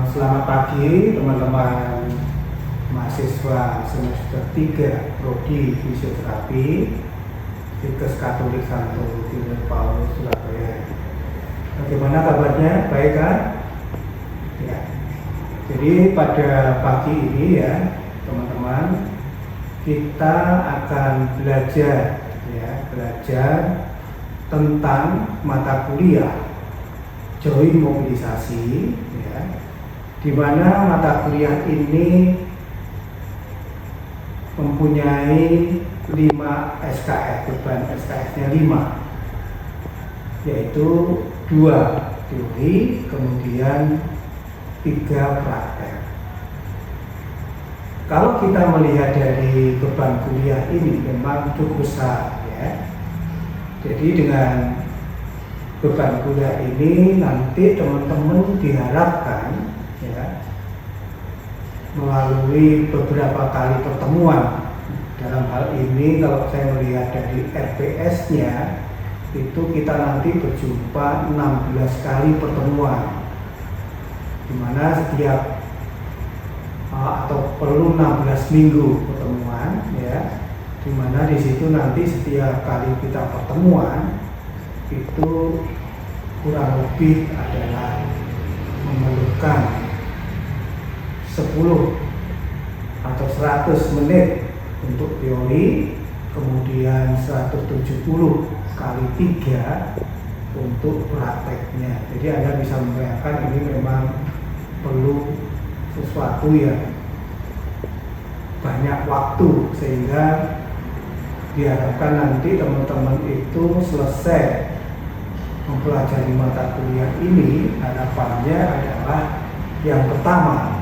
Selamat pagi teman-teman mahasiswa semester 3 Prodi Fisioterapi Dinkes Katolik Santo Yohanes Paulus Surabaya. Bagaimana kabarnya? Baik kan? Ya. Jadi pada pagi ini ya teman-teman, kita akan belajar tentang mata kuliah join mobilisasi ya, di mana mata kuliah ini mempunyai 5 SKS, beban SKS-nya 5, yaitu 2 teori, kemudian 3 praktek. Kalau kita melihat dari beban kuliah ini memang cukup besar ya. Jadi dengan beban kuliah ini nanti teman-teman diharapkan ya, melalui beberapa kali pertemuan. Dalam hal ini kalau saya melihat dari RPS-nya itu kita nanti berjumpa 16 kali pertemuan, dimana setiap atau perlu 16 minggu pertemuan ya, dimana di situ nanti setiap kali kita pertemuan itu kurang lebih adalah memerlukan 10 atau 100 menit untuk teori, kemudian 170 kali 3 untuk prakteknya. Jadi Anda bisa membayangkan ini memang perlu sesuatu yang banyak waktu, sehingga diharapkan nanti teman-teman itu selesai mempelajari mata kuliah ini, harapannya adalah yang pertama,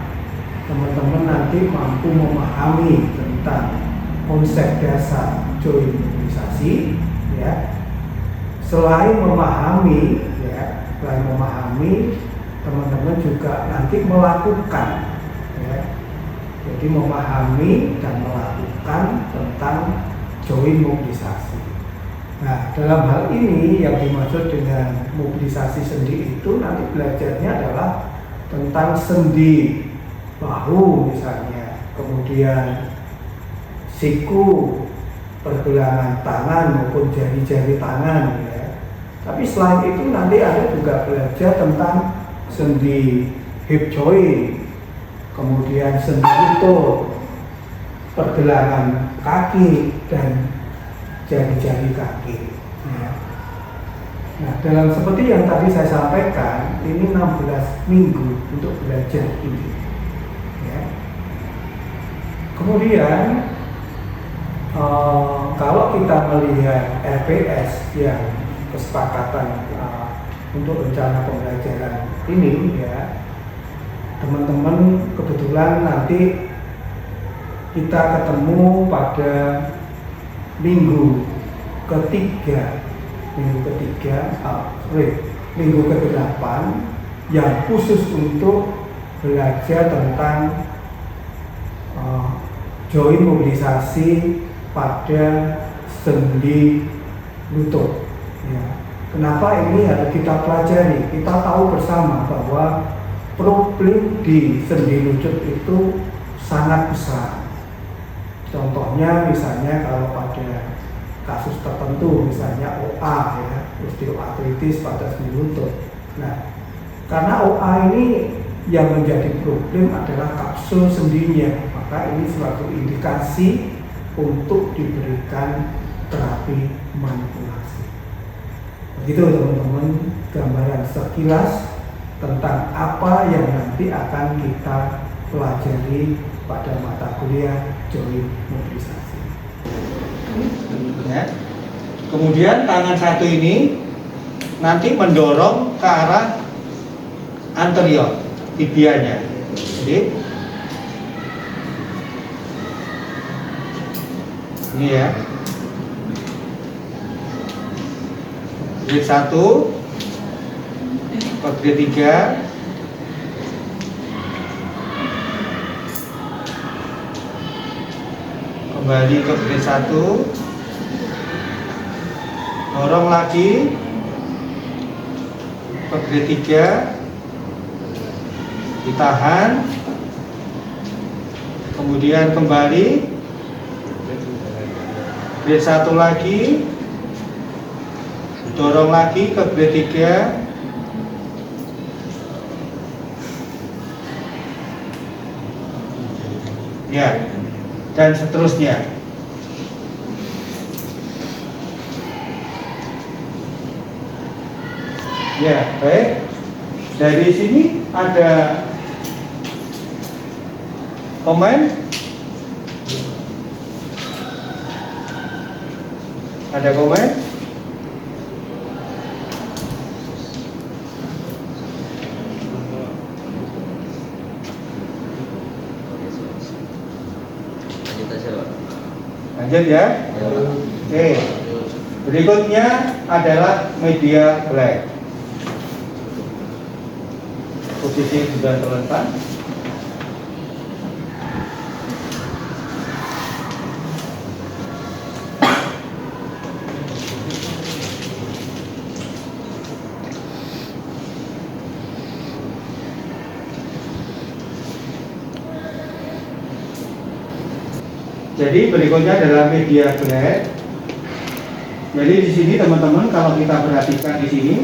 teman-teman nanti mampu memahami tentang konsep dasar join mobilisasi ya. Selain memahami ya, teman-teman juga nanti melakukan ya. Jadi memahami dan melakukan tentang join mobilisasi. Nah, dalam hal ini yang dimaksud dengan mobilisasi sendi itu nanti belajarnya adalah tentang sendi bahu misalnya, kemudian siku, pergelangan tangan maupun jari-jari tangan ya. Tapi selain itu nanti ada juga belajar tentang sendi hip joint, kemudian sendi lutut, pergelangan kaki dan jari-jari kaki ya. Nah, dalam seperti yang tadi saya sampaikan, ini 16 minggu untuk belajar ini ya. Kemudian kalau kita melihat RPS yang kesepakatan untuk rencana pembelajaran ini ya, teman-teman kebetulan nanti kita ketemu pada minggu ke-8 yang khusus untuk belajar tentang join mobilisasi pada sendi lutut ya. Kenapa ini harus kita pelajari? Kita tahu bersama bahwa problem di sendi lutut itu sangat besar. Contohnya misalnya kalau pada kasus tertentu, misalnya OA ya, osteoartritis pada sendi lutut. Nah, karena OA ini yang menjadi problem adalah kapsul sendinya, maka ini suatu indikasi untuk diberikan terapi manipulasi. Begitu teman-teman, gambaran sekilas tentang apa yang nanti akan kita pelajari pada mata kuliah join mobilisasi. Ya. Kemudian tangan satu ini nanti mendorong ke arah anterior tibianya. Jadi ini ya. Grade 1 ke grade 3. Kembali ke grade 1, dorong lagi ke grade 3, ditahan, kemudian kembali, grade 1 lagi, dorong lagi ke grade 3, ya, dan seterusnya. Ya, baik. Dari sini ada komen? Ada komen? Lanjut ya. Oke. Berikutnya adalah media black. Posisi sudah terletak. Jadi berikutnya adalah media black. Jadi di sini teman-teman, kalau kita perhatikan di sini,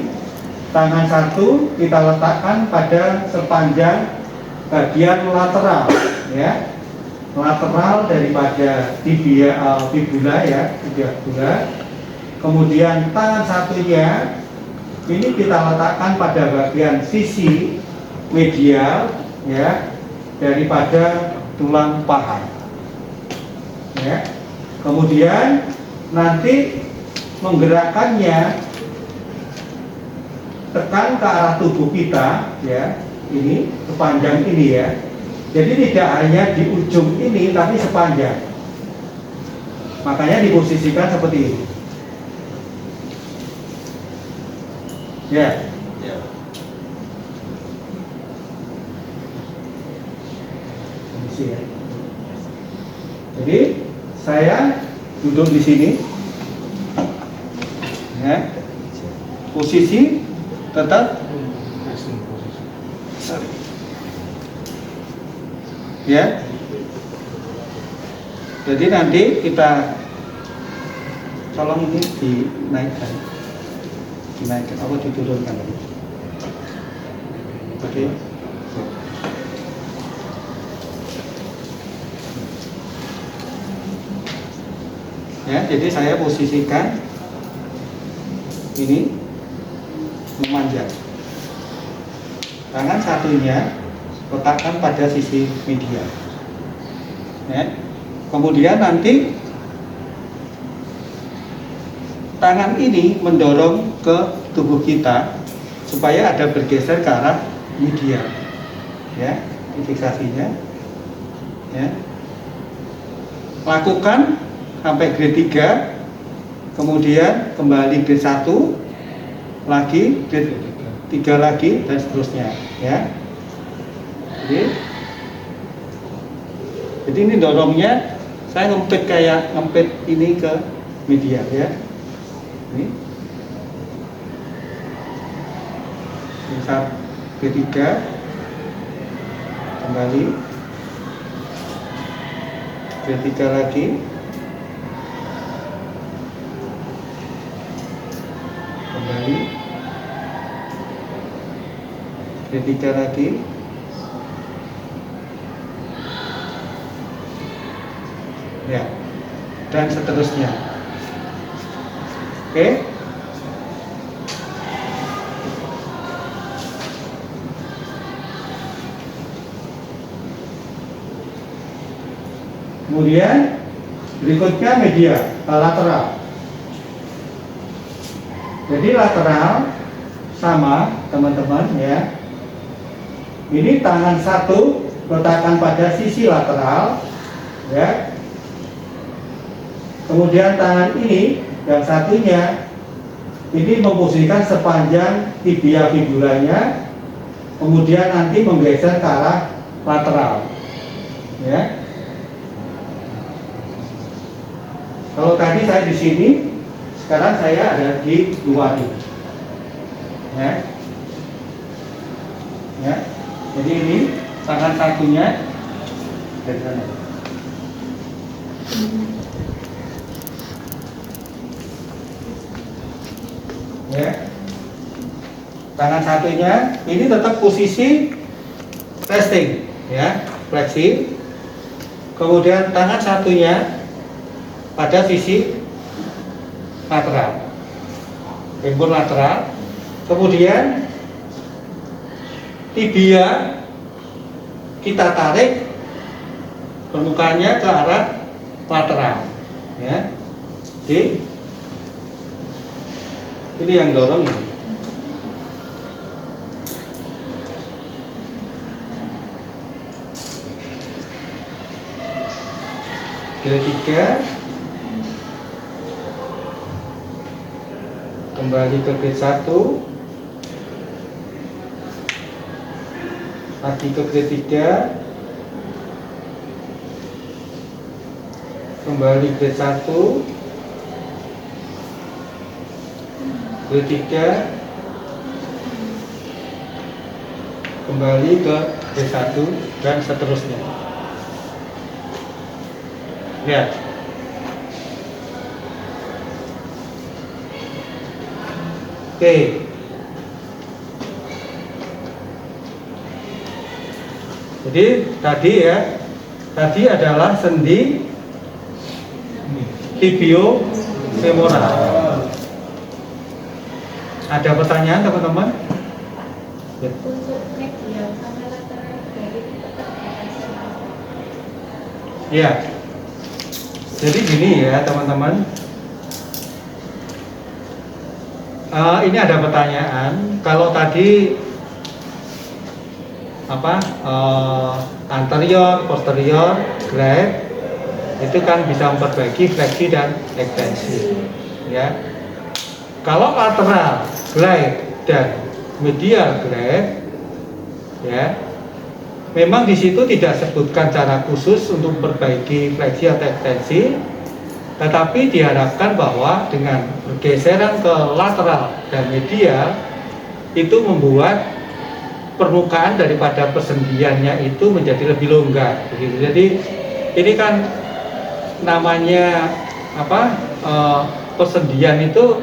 tangan satu kita letakkan pada sepanjang bagian lateral, ya, lateral daripada fibula ya, fibula. Kemudian tangan satunya ini kita letakkan pada bagian sisi medial, ya, daripada tulang paha. Ya. Kemudian nanti menggerakkannya tekan ke arah tubuh kita, ya, ini sepanjang ini ya. Jadi tidak hanya di ujung ini, tapi sepanjang. Makanya diposisikan seperti ini. Ya. Ya. Jadi saya duduk di sini, ya, posisi tetap, ya. Jadi nanti kita tolong ini dinaikkan, apa diturunkan? Oke. Ya, jadi saya posisikan ini memanjang. Tangan satunya letakkan pada sisi medial. Ya. Kemudian nanti tangan ini mendorong ke tubuh kita supaya ada bergeser ke arah medial. Ya, fiksasinya. Ya. Lakukan sampai grade 3, kemudian kembali grade 1 lagi, grade 3 lagi, dan seterusnya, ya. Jadi ini dorongnya saya ngempit kayak ngempit ini ke medial, ya. Ini grade 3 kembali, grade 3 lagi, kembali, grade 3 lagi, ya, dan seterusnya. Oke. Kemudian berikutnya media lateral. Jadi lateral sama teman-teman, ya. Ini tangan satu letakkan pada sisi lateral, ya. Kemudian tangan ini yang satunya ini memposisikan sepanjang tibia fibulanya, kemudian nanti menggeser ke arah lateral, ya. Kalau tadi saya di sini, sekarang saya ada di luar ini, ya, ya. Jadi ini tangan satunya dari sana. Ya. Tangan satunya ini tetap posisi resting, ya, fleksi. Kemudian tangan satunya pada sisi lateral, pinggul lateral. Kemudian tibia kita tarik permukaannya ke arah lateral, ya. Oke. Ini yang dorong ini. Ketiga, kembali ke grade 1, lagi ke grade 3, kembali grade 1, grade 3, kembali ke grade 1 dan seterusnya. Ya. Oke. Jadi tadi adalah sendi tibio femoral. Ada pertanyaan teman-teman? Ya. Ya. Jadi gini ya teman-teman, ini ada pertanyaan. Kalau tadi anterior, posterior, glide itu kan bisa memperbaiki fleksi dan ekstensi, ya. Kalau lateral, glide dan medial glide, ya, memang di situ tidak sebutkan cara khusus untuk memperbaiki fleksi atau ekstensi, tetapi diharapkan bahwa dengan pergeseran ke lateral dan medial itu membuat permukaan daripada persendiannya itu menjadi lebih longgar, begitu. Jadi ini kan namanya persendian itu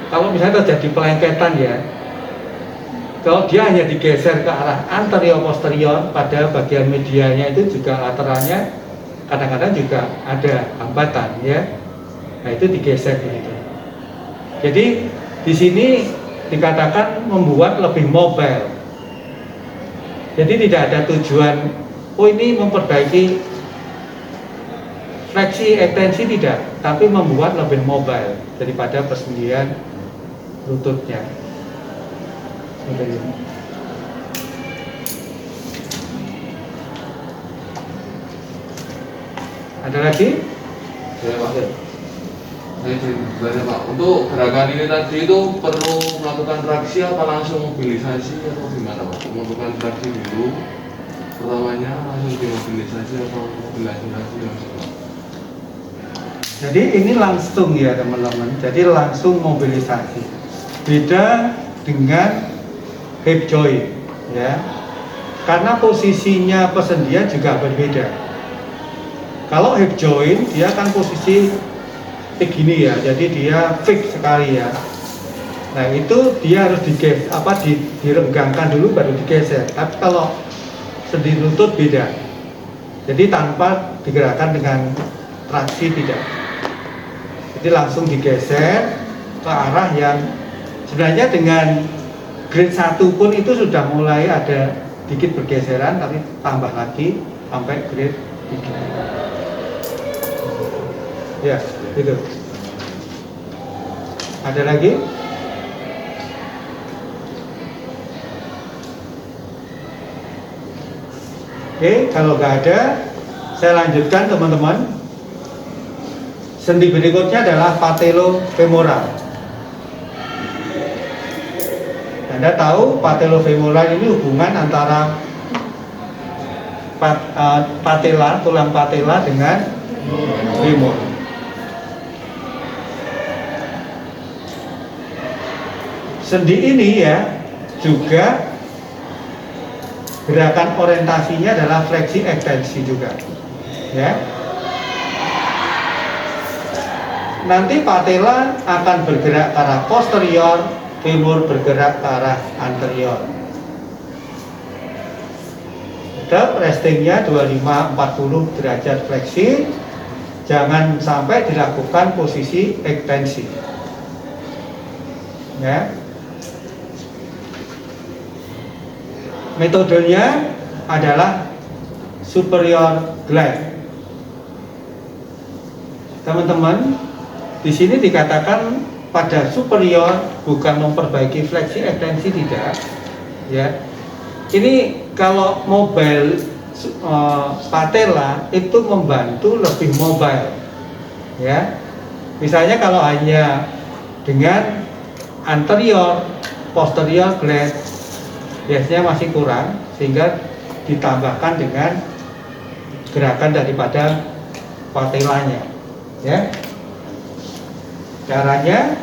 kalau misalnya terjadi pelengketan, ya. Kalau dia hanya digeser ke arah anterior posterior, pada bagian medialnya itu juga lateralnya kadang-kadang juga ada hambatan, ya. Nah, itu digeser begitu. Jadi di sini dikatakan membuat lebih mobile. Jadi tidak ada tujuan ini memperbaiki fleksi ekstensi, tidak, tapi membuat lebih mobile daripada persendian lututnya. Ada lagi? Ya, Pak. Saya bertanya, Pak, untuk gerakan ini tadi itu perlu melakukan traksi apa langsung mobilisasi atau gimana, Pak? Melakukan traksi dulu, pertamanya langsung dimobilisasi atau mobilisasi langsung, Pak? Jadi ini langsung, ya teman-teman. Jadi langsung mobilisasi. Beda dengan hip joint, ya. Karena posisinya persendian juga berbeda. Kalau hip joint dia kan posisi begini, ya, jadi dia fix sekali, ya. Nah, itu dia harus direnggangkan dulu baru digeser. Tapi kalau sendi lutut beda. Jadi tanpa digerakkan dengan traksi, tidak. Jadi langsung digeser ke arah yang sebenarnya dengan grade 1 pun itu sudah mulai ada dikit bergeseran, tapi tambah lagi sampai grade 3. Ya, gitu. Ada lagi? Oke, kalau nggak ada, saya lanjutkan teman-teman. Sendi berikutnya adalah patellofemoral. Anda tahu patellofemoral ini hubungan antara patella, tulang patella dengan femur. Sendi ini, ya, juga gerakan orientasinya adalah fleksi ekstensi juga, ya. Nanti patella akan bergerak ke arah posterior, femur bergerak ke arah anterior. Tetap restingnya 25-40 derajat fleksi, jangan sampai dilakukan posisi ekstensi, ya. Metodenya adalah superior glide. Teman-teman, di sini dikatakan pada superior bukan memperbaiki fleksi ekstensi, tidak, ya. Ini kalau mobile patella itu membantu lebih mobile, ya. Misalnya kalau hanya dengan anterior posterior glide biasanya masih kurang, sehingga ditambahkan dengan gerakan daripada patellanya, ya. Caranya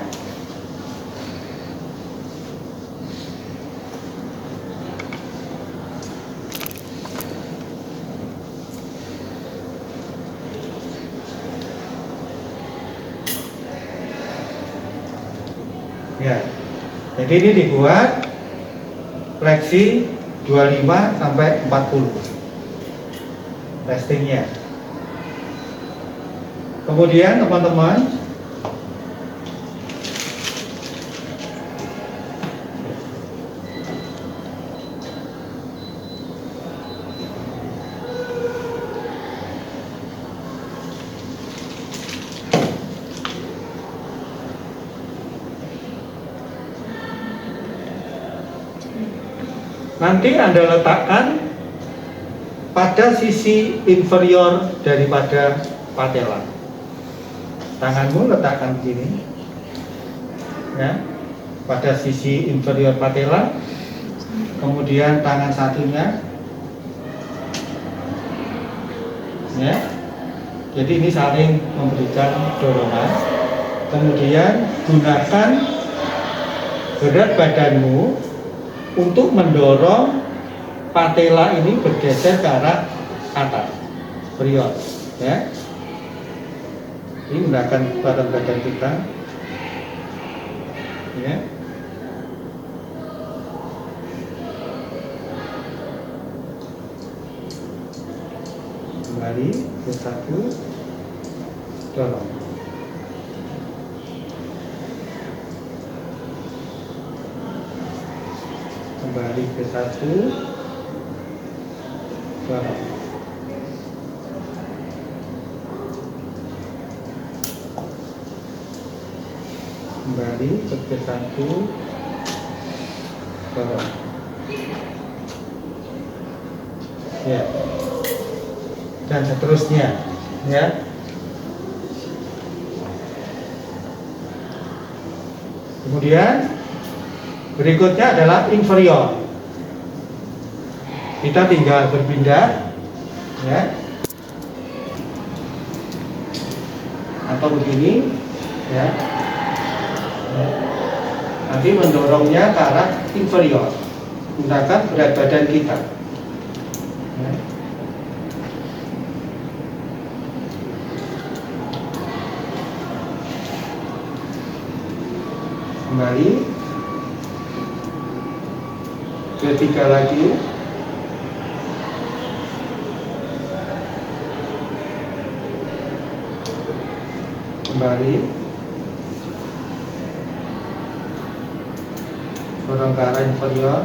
ya, jadi ini dibuat fleksi 25 sampai 40 restingnya. Kemudian teman-teman nanti Anda letakkan pada sisi inferior daripada patella. Tanganmu letakkan begini, ya, pada sisi inferior patella. Kemudian tangan satunya, ya. Jadi ini saling memberikan dorongan. Kemudian gunakan berat badanmu untuk mendorong patella ini bergeser ke arah atas, superior, ya. Ini menggunakan badan badan kita, ya. Kembali ke satu, dorong. Kembali ke satu, dorong. Kembali ke satu, dorong. Ya, dan seterusnya, ya. Kemudian berikutnya adalah inferior. Kita tinggal berpindah, ya, atau begini, ya. Nanti mendorongnya ke arah inferior, menggunakan berat badan kita, ya. Kembali ketiga lagi, kembali dorong ke arah inferior.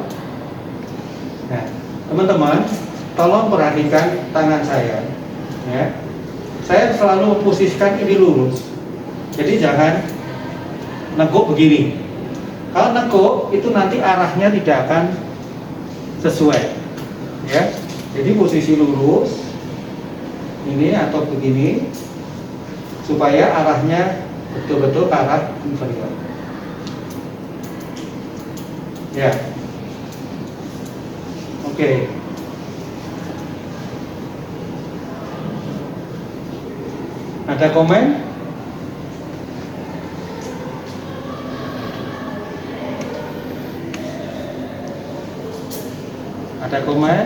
Nah, teman-teman, tolong perhatikan tangan saya, ya. Saya selalu memposisikan ini lurus, jadi jangan neguk begini. Kalau neguk itu nanti arahnya tidak akan sesuai, ya. Jadi posisi lurus ini atau begini supaya arahnya betul-betul ke arah inferior, ya. Oke. Ada komen? Ada komen?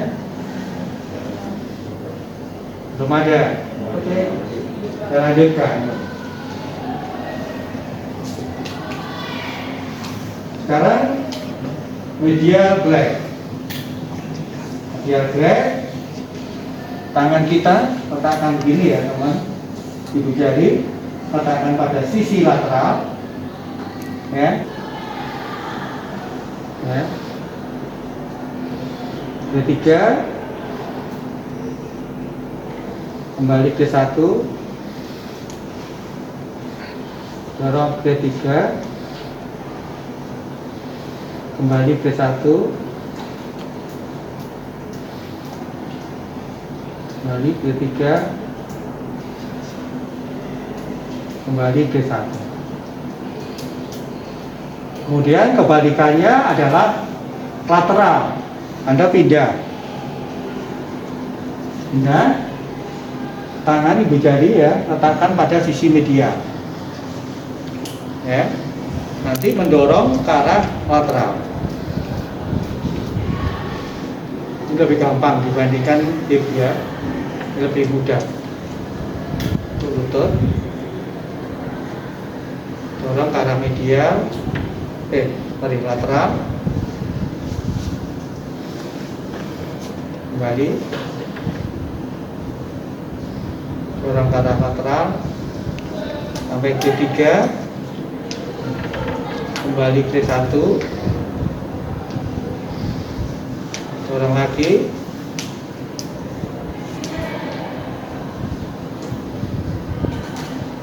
Belum ada. Oke. Kita lanjutkan. Sekarang medial black. Medial black. Tangan kita letakkan begini ya teman. Ibu jari letakkan pada sisi lateral. Ya. Ya. Ketiga, kembali ke 1, dorong ke 3, kembali ke 1, kembali ke 3, kembali ke 1. Kemudian kebalikannya adalah lateral. Anda pindah, tangan ibu jari ya, letakkan pada sisi medial, ya, nanti mendorong ke arah lateral. Ini lebih gampang dibandingkan hip ya, lebih mudah. Lutut, dorong ke arah medial, lateral. Kembali, dorong ke arah lateral sampai ke 3, kembali ke 1, dorong lagi,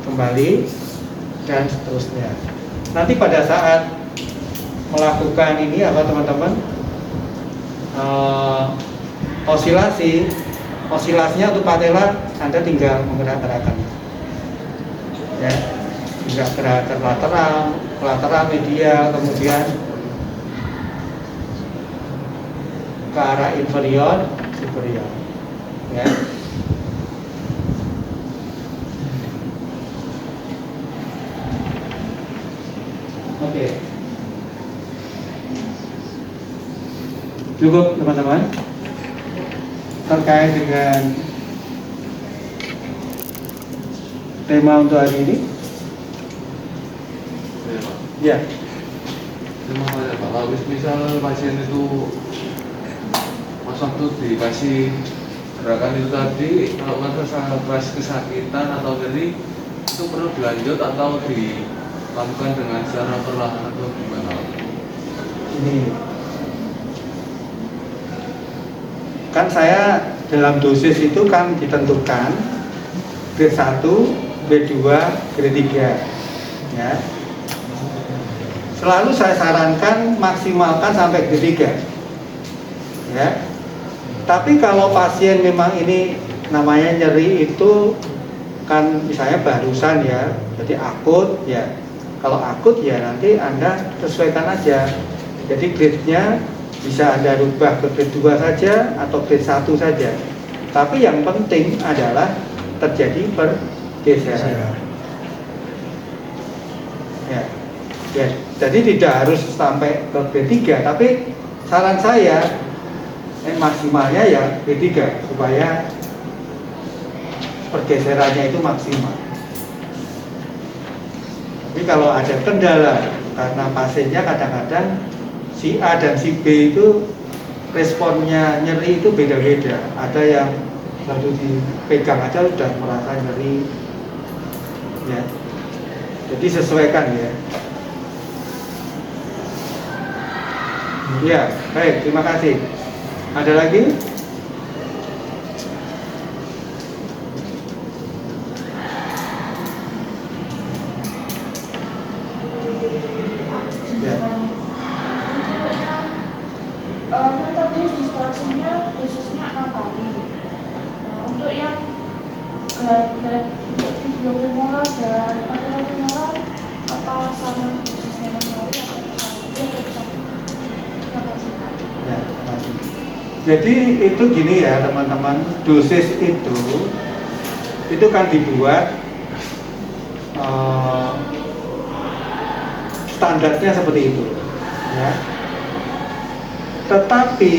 kembali, dan seterusnya. Nanti pada saat melakukan ini apa teman-teman, osilasinya untuk patella Anda tinggal menggerak-gerakkan ya, tinggal gerakan lateral, medial, kemudian ke arah inferior, superior ya. Oke. Cukup teman-teman terkait dengan tema untuk hari ini. Ya, Pak. Ya. Terima kasih Pak. Kalau misal pasien itu pas waktu dikasih gerakan itu tadi, kalau merasa kesakitan atau nyeri, itu perlu dilanjut atau dilakukan dengan secara perlahan atau gimana? Ini kan saya dalam dosis itu kan ditentukan grade 1, grade 2, grade 3 ya. Selalu saya sarankan maksimalkan sampai grade 3 ya. Tapi kalau pasien memang ini namanya nyeri itu kan misalnya barusan ya, jadi akut ya. Kalau akut ya nanti Anda sesuaikan aja. Jadi grade-nya bisa Anda rubah ke grade 2 saja atau grade 1 saja. Tapi yang penting adalah terjadi pergeseran. Ya. Ya, jadi tidak harus sampai ke grade 3, tapi saran saya maksimalnya ya grade 3 supaya pergeserannya itu maksimal. Tapi kalau ada kendala karena pasiennya kadang-kadang si A dan si B itu responnya nyeri itu beda-beda. Ada yang baru dipegang aja sudah merasa nyeri ya. Jadi sesuaikan ya. Ya, baik, terima kasih. Ada lagi? Ya. Tadi distorsinya khususnya 6 kali. Untuk yang untuk video molar dan patella molar apa sama khususnya 6 kali atau bisa? Ya, makasih. Jadi itu gini ya teman-teman, dosis itu kan dibuat standarnya seperti itu ya. Tetapi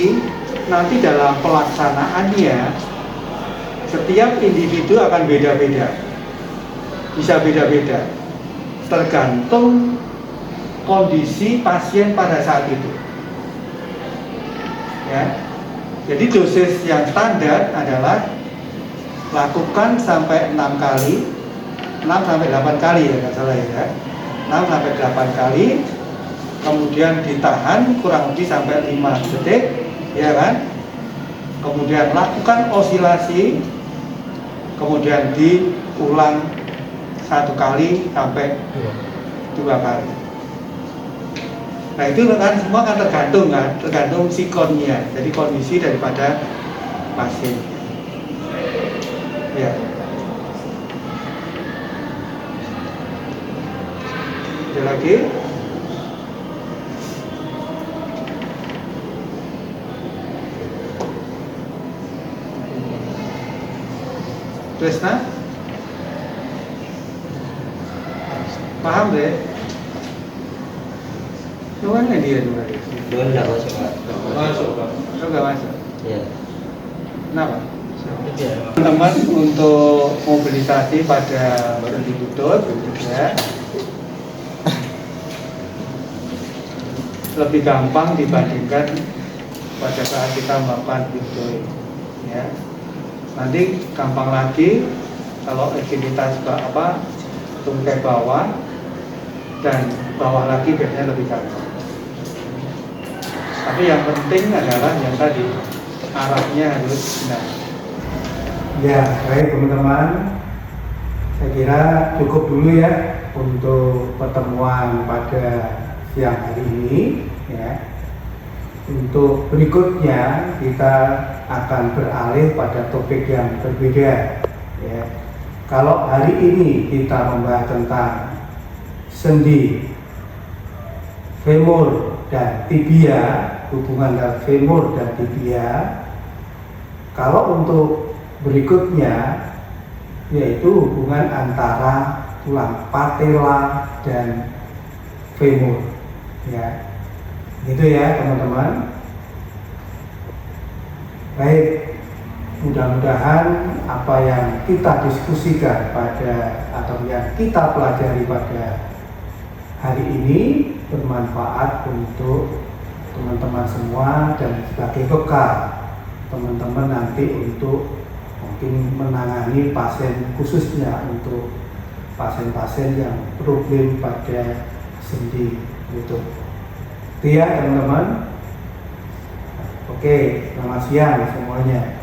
nanti dalam pelaksanaannya setiap individu akan beda-beda, bisa beda-beda, tergantung kondisi pasien pada saat itu. Ya, jadi dosis yang standar adalah lakukan sampai 6 kali, 6 sampai 8 kali ya, nggak salah ya, 6 sampai 8 kali, kemudian ditahan kurang lebih sampai 5 detik, ya kan? Kemudian lakukan osilasi, kemudian diulang 1 kali sampai 2 kali. Nah itu kan semua kan tergantung sikonnya, jadi kondisi daripada pasien. Ya. Ada lagi? Tresna? Paham deh? Mana dia tuh? Dua enggak masuk Pak. Masuk Pak. Oh, nggak masuk. Iya. Kenapa? Iya. Teman-teman untuk mobilisasi pada berhenti lutut, ya, lebih gampang dibandingkan pada saat kita melakukan withdrawing, ya. Nanti gampang lagi kalau aktivitas tungkai bawah dan bawah lagi biasanya lebih gampang. Tapi yang penting adalah yang tadi arahnya harus benar. Ya, baik teman-teman. Saya kira cukup dulu ya untuk pertemuan pada siang hari ini. Ya. Untuk berikutnya kita akan beralih pada topik yang berbeda. Ya. Kalau hari ini kita membahas tentang sendi femur dan tibia, hubungan antara femur dan tibia. Kalau untuk berikutnya yaitu hubungan antara tulang patella dan femur, ya, gitu ya teman-teman. Baik, mudah-mudahan apa yang kita diskusikan atau yang kita pelajari pada hari ini bermanfaat untuk teman-teman semua dan sebagai bekal teman-teman nanti untuk mungkin menangani pasien, khususnya untuk pasien-pasien yang problem pada sendi lutut. Itu ya teman-teman. Oke, selamat siang semuanya.